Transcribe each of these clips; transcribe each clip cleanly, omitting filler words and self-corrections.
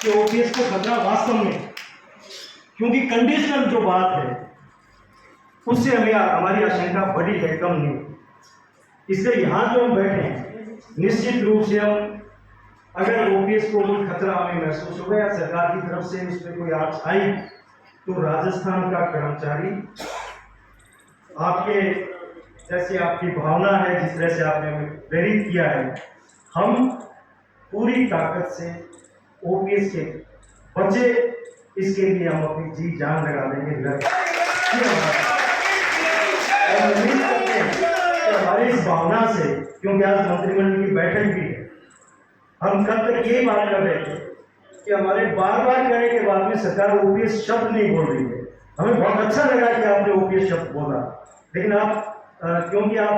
कि ओपीएस को खतरा वास्तव में, क्योंकि कंडीशनल जो बात है उससे हमें हमारी आशंका बड़ी है, कम नहीं। इसलिए यहाँ जो हम बैठे हैं, निश्चित रूप से हम अगर ओपीएस को कोई खतरा हमें महसूस हो गया, सरकार की तरफ से उस पर कोई आँच आई, तो राजस्थान का कर्मचारी आपके जैसे आपकी भावना है, जिस तरह से आपने हमें प्रेरित किया है, हम पूरी ताकत से ओपीएस के बचे, इसके लिए हम अपनी जी जान लगा देंगे। उम्मीद करते हैं कि हमारी इस भावना से, क्योंकि आज मंत्रिमंडल की बैठक भी है, हम कब तक यही बात कर रहे थे कि हमारे बार बार कहने के बाद में सरकार ओपीएस शब्द नहीं बोल रही है। हमें बहुत अच्छा लगा कि आपने ओपीएस शब्द बोला, लेकिन आप क्योंकि आप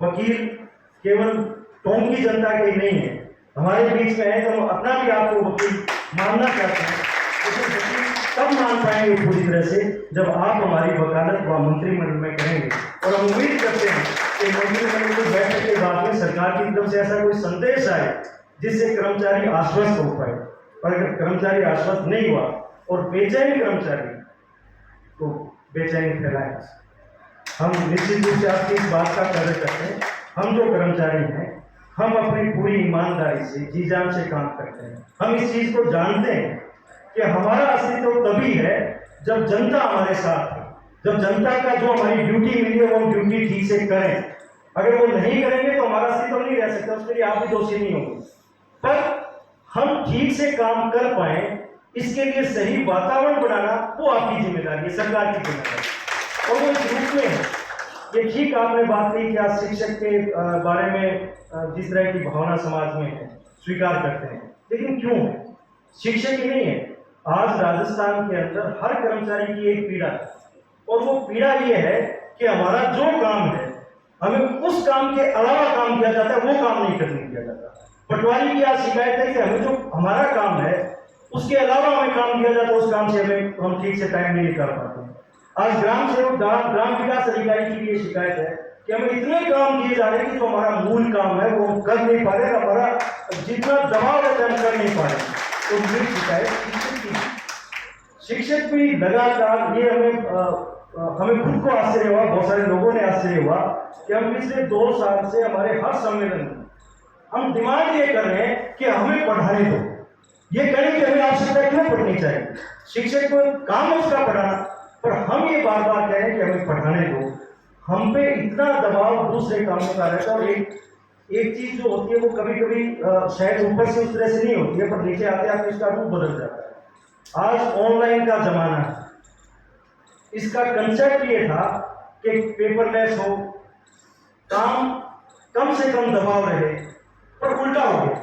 वकील केवल टोंक की जनता के ही नहीं है, हमारे बीच में है, तो हम अपना भी आपको वकील मानना चाहते हैं। लेकिन वकील तब मान पाएंगे पूरी तरह से जब आप हमारी वकालत व मंत्रिमंडल में करेंगे। और हम उम्मीद करते हैं कि मंत्रिमंडल की बैठक के बाद में सरकार की तरफ से ऐसा कोई संदेश आए जिससे कर्मचारी आश्वस्त हो पाए। और अगर कर्मचारी आश्वस्त नहीं हुआ और बेचैन कर्मचारी, तो बेचैनी फैलाए। हम निश्चित रूप से आपकी इस बात का कदर करते हैं। हम जो कर्मचारी हैं, हम अपनी पूरी ईमानदारी से जी जान से काम करते हैं। हम इस चीज को जानते हैं कि हमारा अस्तित्व तभी है जब जनता हमारे साथ है, जब जनता का जो हमारी ड्यूटी मिली है वो हम ड्यूटी ठीक से करें। अगर वो नहीं करेंगे तो हमारा अस्तित्व नहीं रह सकता, उसके लिए आप भी दोषी नहीं होंगे। पर हम ठीक से काम कर पाए, इसके लिए सही वातावरण बनाना वो आपकी जिम्मेदारी है, सरकार की जिम्मेदारी। और वो इस रूप में है, ये ठीक आपने बात कही कि आज शिक्षक के बारे में जिस तरह की भावना समाज में है, स्वीकार करते हैं, लेकिन क्यों है? शिक्षक ही नहीं है, आज राजस्थान के अंदर हर कर्मचारी की एक पीड़ा है, और वो पीड़ा ये है कि हमारा जो काम है, हमें उस काम के अलावा काम किया जाता है, वो काम नहीं करने दिया जाता। पटवारी की आज शिकायत है कि हमें जो हमारा काम है उसके अलावा हमें काम किया जाता है, उस काम से हम ठीक से टाइम नहीं निकाल पाते। आज ग्राम सेवक ग्राम विकास अधिकारी की भी ये शिकायत है कि हमें इतने काम दिए जा रहे हैं कि जो हमारा मूल काम है वो हम कर नहीं पा रहे, हमारा जितना दबाव है हम कर नहीं पा रहे। तो मेरी शिकायत शिक्षक भी लगातार ये हमें खुद को आश्चर्य हुआ, बहुत सारे लोगों ने आश्चर्य हुआ कि हम पिछले 2 साल से हमारे हर सम्मेलन में हम डिमांड ये कर रहे हैं कि हमें पढ़ाने दो। ये कहें कि हमें आवश्यकता क्यों पढ़नी चाहिए, शिक्षक को काम है उसका पढ़ाना, पर हम ये बार बार कह रहे हैं कि हमें पढ़ाने दो। हम पे इतना दबाव दूसरे कामों का रहता है। और एक चीज जो होती है वो कभी कभी शायद ऊपर से उस तरह से नहीं होती है, पर नीचे आते आते इसका रूप बदल जाता है। आज ऑनलाइन का जमाना है, इसका कंसेप्ट ये था कि पेपरलेस हो, काम कम से कम दबाव रहे, पर उल्टा हो गया।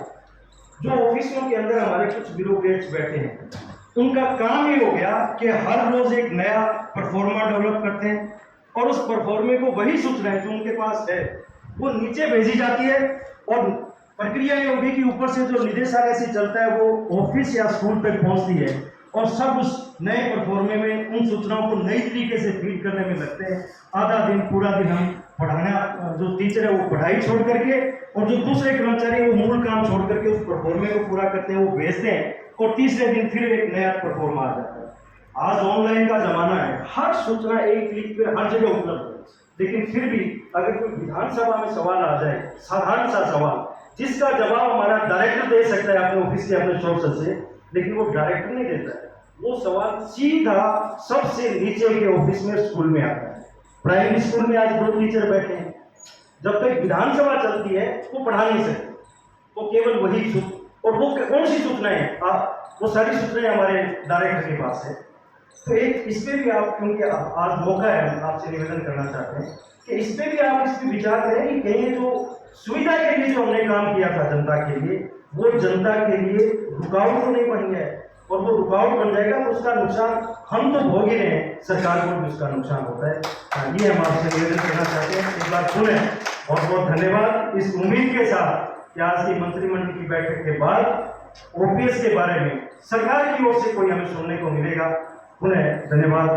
जो ऑफिसों के अंदर हमारे कुछ ब्यूरोक्रेट्स बैठे हैं, उनका काम ही हो गया कि हर रोज एक नया परफॉर्मा डेवलप करते हैं, और उस परफॉर्मे को वही सूचनाएं जो उनके पास है वो नीचे भेजी जाती है। और प्रक्रिया ये होगी कि ऊपर से जो निदेशालय से चलता है वो ऑफिस या स्कूल तक पहुंचती है, और सब उस नए परफॉर्मे में उन सूचनाओं को नई तरीके से फीड करने में लगते हैं। आधा दिन पूरा दिन हम पढ़ाना, जो टीचर है वो पढ़ाई छोड़ करके, और जो दूसरे कर्मचारी वो मूल काम छोड़ करके उस परफॉर्मे को पूरा करते हैं, वो भेजते हैं, और तीसरे दिन फिर एक नया परफॉर्मा आ जाता है। आज ऑनलाइन का जमाना है, हर सूचना एक क्लिक पे हर जगह उपलब्ध है। लेकिन फिर भी अगर कोई विधानसभा में सवाल आ जाए, साधारण सा सवाल जिसका जवाब हमारा डायरेक्टर दे सकता है अपने ऑफिस के अपने सोर्स से, लेकिन वो डायरेक्टर नहीं देता है, वो सवाल सीधा सबसे नीचे के ऑफिस में स्कूल में आता है। प्राइमरी स्कूल में आज 2 टीचर बैठे हैं, जब तक विधानसभा चलती है वो पढ़ा नहीं सकते, वो केवल वही और वो कौन सी सूचनाएं, वो सारी सूचनाएं हमारे डायरेक्टर के पास है। तो एक इस पे भी आप, क्योंकि आज मौका है, आपसे निवेदन करना चाहते हैं कि इस पे भी आप इस पे विचार करें कि कहीं जो सुविधा के लिए जो हमने काम किया था जनता के लिए, वो जनता के लिए रुकावट तो नहीं बन गया है। और वो रुकावट बन जाएगा तो उसका नुकसान हम तो भोग ही रहे हैं, सरकार को भी उसका नुकसान होता है। ये हम आपसे निवेदन करना चाहते हैं। एक बार सुने, बहुत बहुत धन्यवाद। इस उम्मीद के साथ कि आज की मंत्रिमंडल की बैठक के बाद ओपीएस के बारे में सरकार की ओर से कोई हमें सुनने को मिलेगा। पुनः धन्यवाद।